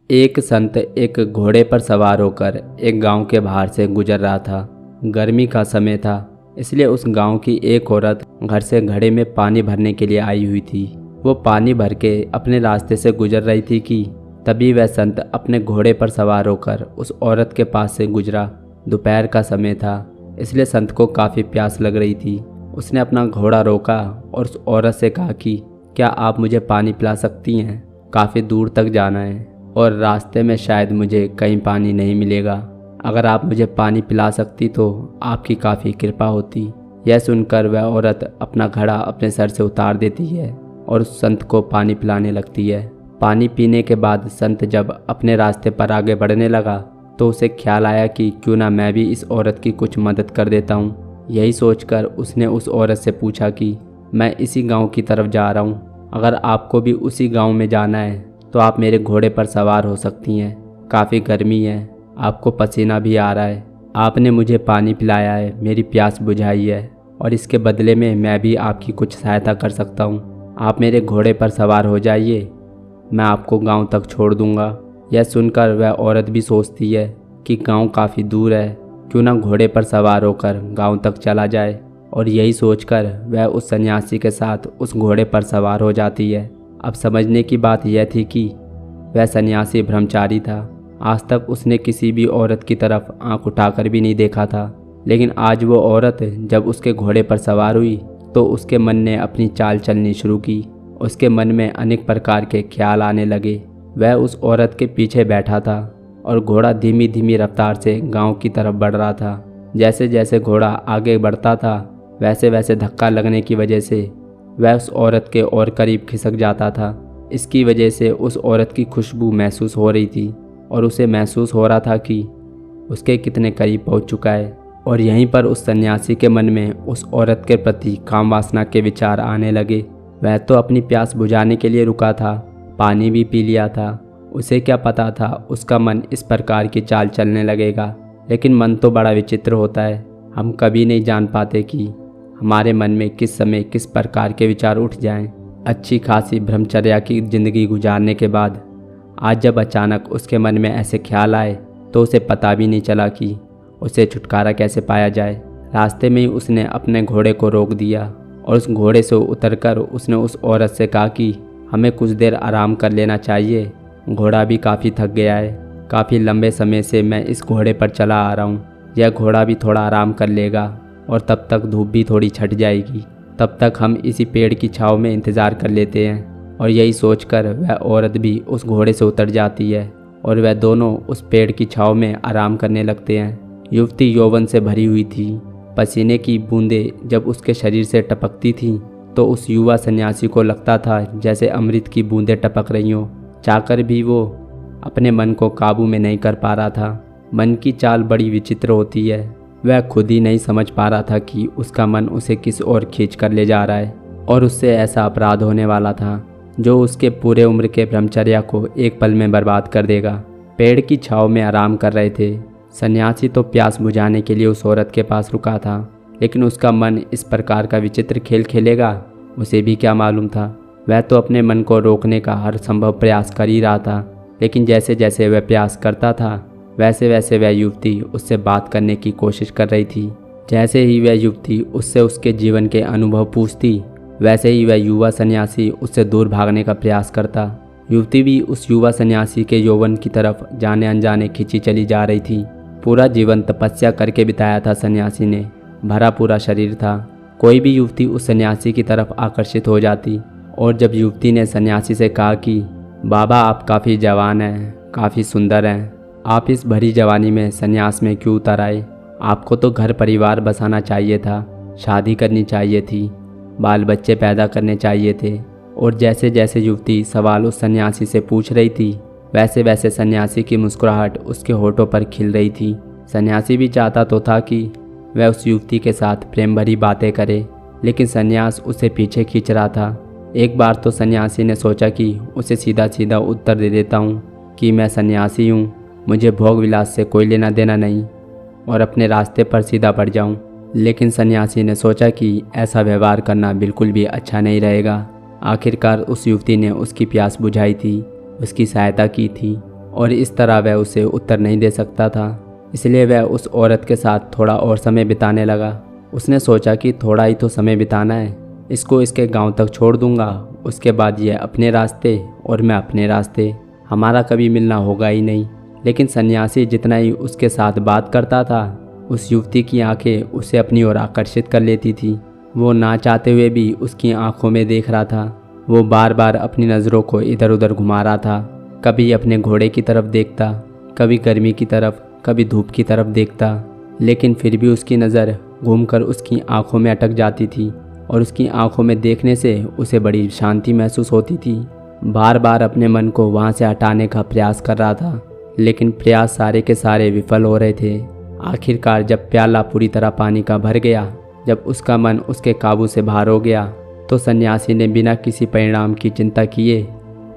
एक संत एक घोड़े पर सवार होकर एक गांव के बाहर से गुजर रहा था। गर्मी का समय था, इसलिए उस गांव की एक औरत घर से घड़े में पानी भरने के लिए आई हुई थी। वो पानी भर के अपने रास्ते से गुजर रही थी कि तभी वह संत अपने घोड़े पर सवार होकर उस औरत के पास से गुजरा। दोपहर का समय था, इसलिए संत को काफ़ी प्यास लग रही थी। उसने अपना घोड़ा रोका और उस औरत से कहा कि क्या आप मुझे पानी पिला सकती हैं? काफ़ी दूर तक जाना है और रास्ते में शायद मुझे कहीं पानी नहीं मिलेगा। अगर आप मुझे पानी पिला सकती तो आपकी काफ़ी कृपा होती। यह सुनकर वह औरत अपना घड़ा अपने सर से उतार देती है और उस संत को पानी पिलाने लगती है। पानी पीने के बाद संत जब अपने रास्ते पर आगे बढ़ने लगा तो उसे ख्याल आया कि क्यों ना मैं भी इस औरत की कुछ मदद कर देता हूँ। यही सोचकर उसने उस औरत से पूछा कि मैं इसी गाँव की तरफ जा रहा हूँ, अगर आपको भी उसी गाँव में जाना है तो आप मेरे घोड़े पर सवार हो सकती हैं। काफ़ी गर्मी है, आपको पसीना भी आ रहा है, आपने मुझे पानी पिलाया है, मेरी प्यास बुझाई है और इसके बदले में मैं भी आपकी कुछ सहायता कर सकता हूँ। आप मेरे घोड़े पर सवार हो जाइए, मैं आपको गांव तक छोड़ दूंगा। यह सुनकर वह औरत भी सोचती है कि गांव काफ़ी दूर है, क्यों ना घोड़े पर सवार होकर गांव तक चला जाए। और यही सोचकर वह उस सन्यासी के साथ उस घोड़े पर सवार हो जाती है। अब समझने की बात यह थी कि वह सन्यासी ब्रह्मचारी था। आज तक उसने किसी भी औरत की तरफ आंख उठाकर भी नहीं देखा था, लेकिन आज वो औरत जब उसके घोड़े पर सवार हुई तो उसके मन ने अपनी चाल चलनी शुरू की। उसके मन में अनेक प्रकार के ख्याल आने लगे। वह उस औरत के पीछे बैठा था और घोड़ा धीमी धीमी रफ्तार से गांव की तरफ बढ़ रहा था। जैसे जैसे घोड़ा आगे बढ़ता था वैसे वैसे धक्का लगने की वजह से वह उस औरत के और करीब खिसक जाता था। इसकी वजह से उस औरत की खुशबू महसूस हो रही थी और उसे महसूस हो रहा था कि उसके कितने करीब पहुंच चुका है। और यहीं पर उस सन्यासी के मन में उस औरत के प्रति काम वासना के विचार आने लगे। वह तो अपनी प्यास बुझाने के लिए रुका था, पानी भी पी लिया था। उसे क्या पता था उसका मन इस प्रकार की चाल चलने लगेगा। लेकिन मन तो बड़ा विचित्र होता है, हम कभी नहीं जान पाते कि हमारे मन में किस समय किस प्रकार के विचार उठ जाएं। अच्छी खासी ब्रह्मचर्या की ज़िंदगी गुजारने के बाद आज जब अचानक उसके मन में ऐसे ख्याल आए तो उसे पता भी नहीं चला कि उसे छुटकारा कैसे पाया जाए। रास्ते में ही उसने अपने घोड़े को रोक दिया और उस घोड़े से उतरकर उसने उस औरत से कहा कि हमें कुछ देर आराम कर लेना चाहिए, घोड़ा भी काफ़ी थक गया है। काफ़ी लंबे समय से मैं इस घोड़े पर चला आ रहा हूँ, यह घोड़ा भी थोड़ा आराम कर लेगा और तब तक धूप भी थोड़ी छट जाएगी। तब तक हम इसी पेड़ की छांव में इंतज़ार कर लेते हैं। और यही सोचकर वह औरत भी उस घोड़े से उतर जाती है और वह दोनों उस पेड़ की छांव में आराम करने लगते हैं। युवती यौवन से भरी हुई थी। पसीने की बूंदें जब उसके शरीर से टपकती थीं तो उस युवा सन्यासी को लगता था जैसे अमृत की बूंदें टपक रही हों। चाहकर भी वो अपने मन को काबू में नहीं कर पा रहा था। मन की चाल बड़ी विचित्र होती है। वह खुद ही नहीं समझ पा रहा था कि उसका मन उसे किस ओर खींच कर ले जा रहा है और उससे ऐसा अपराध होने वाला था जो उसके पूरे उम्र के ब्रह्मचर्या को एक पल में बर्बाद कर देगा। पेड़ की छांव में आराम कर रहे थे। सन्यासी तो प्यास बुझाने के लिए उस औरत के पास रुका था, लेकिन उसका मन इस प्रकार का विचित्र खेल खेलेगा उसे भी क्या मालूम था। वह तो अपने मन को रोकने का हर संभव प्रयास कर ही रहा था, लेकिन जैसे जैसे वह प्रयास करता था वैसे वैसे वह युवती उससे बात करने की कोशिश कर रही थी। जैसे ही वह युवती उससे उसके जीवन के अनुभव पूछती वैसे ही वह युवा सन्यासी उससे दूर भागने का प्रयास करता। युवती भी उस युवा सन्यासी के यौवन की तरफ जाने अनजाने खिंची चली जा रही थी। पूरा जीवन तपस्या करके बिताया था सन्यासी ने, भरा पूरा शरीर था। कोई भी युवती उस सन्यासी की तरफ आकर्षित हो जाती। और जब युवती ने सन्यासी से कहा कि बाबा आप काफ़ी जवान हैं, काफ़ी सुंदर हैं, आप इस भरी जवानी में सन्यास में क्यों उतर आए? आपको तो घर परिवार बसाना चाहिए था, शादी करनी चाहिए थी, बाल बच्चे पैदा करने चाहिए थे। और जैसे जैसे युवती सवाल उस सन्यासी से पूछ रही थी वैसे वैसे सन्यासी की मुस्कुराहट उसके होठों पर खिल रही थी। सन्यासी भी चाहता तो था कि वह उस युवती के साथ प्रेम भरी बातें करे, लेकिन सन्यास उसे पीछे खींच रहा था। एक बार तो सन्यासी ने सोचा कि उसे सीधा सीधा उत्तर दे देता हूँ कि मैं सन्यासी हूँ, मुझे भोग विलास से कोई लेना देना नहीं, और अपने रास्ते पर सीधा बढ़ जाऊँ। लेकिन सन्यासी ने सोचा कि ऐसा व्यवहार करना बिल्कुल भी अच्छा नहीं रहेगा। आखिरकार उस युवती ने उसकी प्यास बुझाई थी, उसकी सहायता की थी और इस तरह वह उसे उत्तर नहीं दे सकता था। इसलिए वह उस औरत के साथ थोड़ा और समय बिताने लगा। उसने सोचा कि थोड़ा ही तो समय बिताना है, इसको इसके गांव तक छोड़ दूंगा, उसके बाद यह अपने रास्ते और मैं अपने रास्ते, हमारा कभी मिलना होगा ही नहीं। लेकिन सन्यासी जितना ही उसके साथ बात करता था, उस युवती की आंखें उसे अपनी ओर आकर्षित कर लेती थी। वो ना चाहते हुए भी उसकी आंखों में देख रहा था। वो बार बार अपनी नज़रों को इधर उधर घुमा रहा था। कभी अपने घोड़े की तरफ देखता, कभी गर्मी की तरफ, कभी धूप की तरफ देखता, लेकिन फिर भी उसकी नज़र घूमकर उसकी आंखों में अटक जाती थी और उसकी आंखों में देखने से उसे बड़ी शांति महसूस होती थी। बार बार अपने मन को वहाँ से हटाने का प्रयास कर रहा था, लेकिन प्रयास सारे के सारे विफल हो रहे थे। आखिरकार जब प्याला पूरी तरह पानी का भर गया, जब उसका मन उसके काबू से बाहर हो गया, तो सन्यासी ने बिना किसी परिणाम की चिंता किए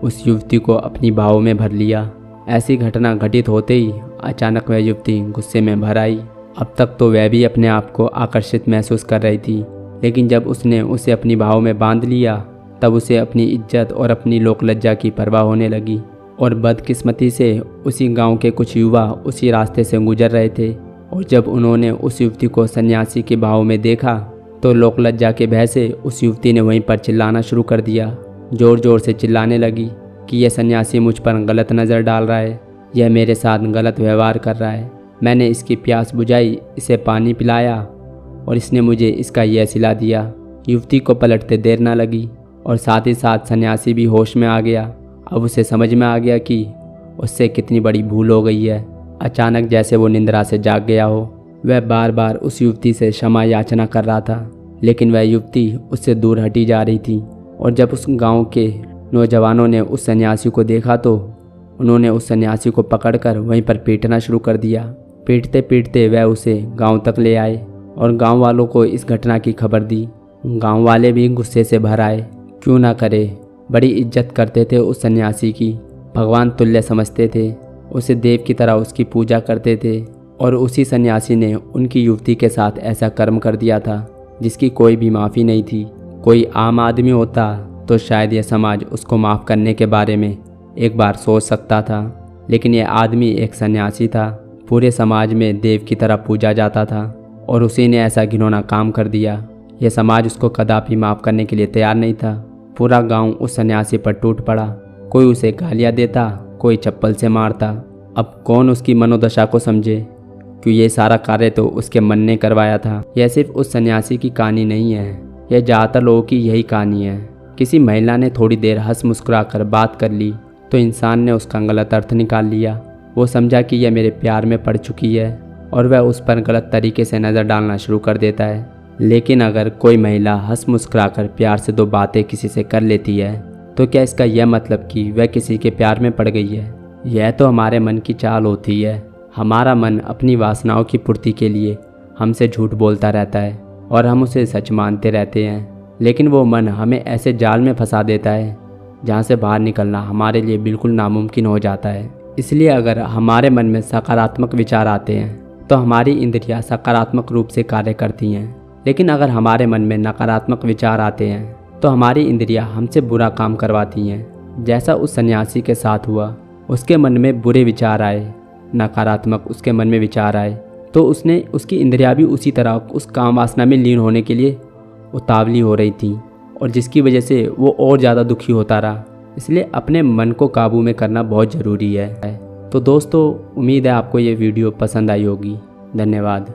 उस युवती को अपनी बाहों में भर लिया। ऐसी घटना घटित होते ही अचानक वह युवती गुस्से में भर आई। अब तक तो वह भी अपने आप को आकर्षित महसूस कर रही थी, लेकिन जब उसने उसे अपनी बाहों में बांध लिया, तब उसे अपनी इज्जत और अपनी लोक लज्जा की परवाह होने लगी। और बदकिस्मती से उसी गांव के कुछ युवा उसी रास्ते से गुजर रहे थे, और जब उन्होंने उस युवती को सन्यासी की बाहों में देखा, तो लोक लज्जा के भय से उस युवती ने वहीं पर चिल्लाना शुरू कर दिया। ज़ोर ज़ोर से चिल्लाने लगी कि यह सन्यासी मुझ पर गलत नज़र डाल रहा है, यह मेरे साथ गलत व्यवहार कर रहा है। मैंने इसकी प्यास बुझाई, इसे पानी पिलाया और इसने मुझे इसका यह सिला दिया। युवती को पलटते देर न लगी और साथ ही साथ सन्यासी भी होश में आ गया। अब उसे समझ में आ गया कि उससे कितनी बड़ी भूल हो गई है। अचानक जैसे वो निंद्रा से जाग गया हो, वह बार बार उस युवती से क्षमा याचना कर रहा था, लेकिन वह युवती उससे दूर हटी जा रही थी। और जब उस गांव के नौजवानों ने उस सन्यासी को देखा, तो उन्होंने उस सन्यासी को पकड़कर वहीं पर पीटना शुरू कर दिया। पीटते पीटते वह उसे गांव तक ले आए और गांव वालों को इस घटना की खबर दी। गांव वाले भी गुस्से से भर आए। क्यों ना करे, बड़ी इज्जत करते थे उस सन्यासी की, भगवान तुल्य समझते थे, उसे देव की तरह उसकी पूजा करते थे। और उसी सन्यासी ने उनकी युवती के साथ ऐसा कर्म कर दिया था जिसकी कोई भी माफ़ी नहीं थी। कोई आम आदमी होता तो शायद यह समाज उसको माफ़ करने के बारे में एक बार सोच सकता था, लेकिन यह आदमी एक सन्यासी था, पूरे समाज में देव की तरह पूजा जाता था, और उसी ने ऐसा घिनौना काम कर दिया। यह समाज उसको कदापि माफ़ करने के लिए तैयार नहीं था। पूरा गांव उस सन्यासी पर टूट पड़ा। कोई उसे गालियाँ देता, कोई चप्पल से मारता। अब कौन उसकी मनोदशा को समझे, क्यों ये सारा कार्य तो उसके मन ने करवाया था। यह सिर्फ उस सन्यासी की कहानी नहीं है, यह ज़्यादातर लोगों की यही कहानी है। किसी महिला ने थोड़ी देर हंस मुस्कुरा कर बात कर ली तो इंसान ने उसका गलत अर्थ निकाल लिया। वो समझा कि यह मेरे प्यार में पड़ चुकी है और वह उस पर गलत तरीके से नज़र डालना शुरू कर देता है। लेकिन अगर कोई महिला हंस मुस्कुरा कर प्यार से दो बातें किसी से कर लेती है, तो क्या इसका यह मतलब कि वह किसी के प्यार में पड़ गई है? यह तो हमारे मन की चाल होती है। हमारा मन अपनी वासनाओं की पूर्ति के लिए हमसे झूठ बोलता रहता है और हम उसे सच मानते रहते हैं, लेकिन वो मन हमें ऐसे जाल में फंसा देता है जहाँ से बाहर निकलना हमारे लिए बिल्कुल नामुमकिन हो जाता है। इसलिए अगर हमारे मन में सकारात्मक विचार आते हैं तो हमारी इंद्रियां सकारात्मक रूप से कार्य करती हैं, लेकिन अगर हमारे मन में नकारात्मक विचार आते हैं तो हमारी इंद्रियां हमसे बुरा काम करवाती हैं। जैसा उस सन्यासी के साथ हुआ, उसके मन में बुरे विचार आए, नकारात्मक उसके मन में विचार आए, तो उसकी इंद्रियां भी उसी तरह उस काम वासना में लीन होने के लिए उतावली हो रही थी, और जिसकी वजह से वो और ज़्यादा दुखी होता रहा। इसलिए अपने मन को काबू में करना बहुत ज़रूरी है। तो दोस्तों, उम्मीद है आपको ये वीडियो पसंद आई होगी। धन्यवाद।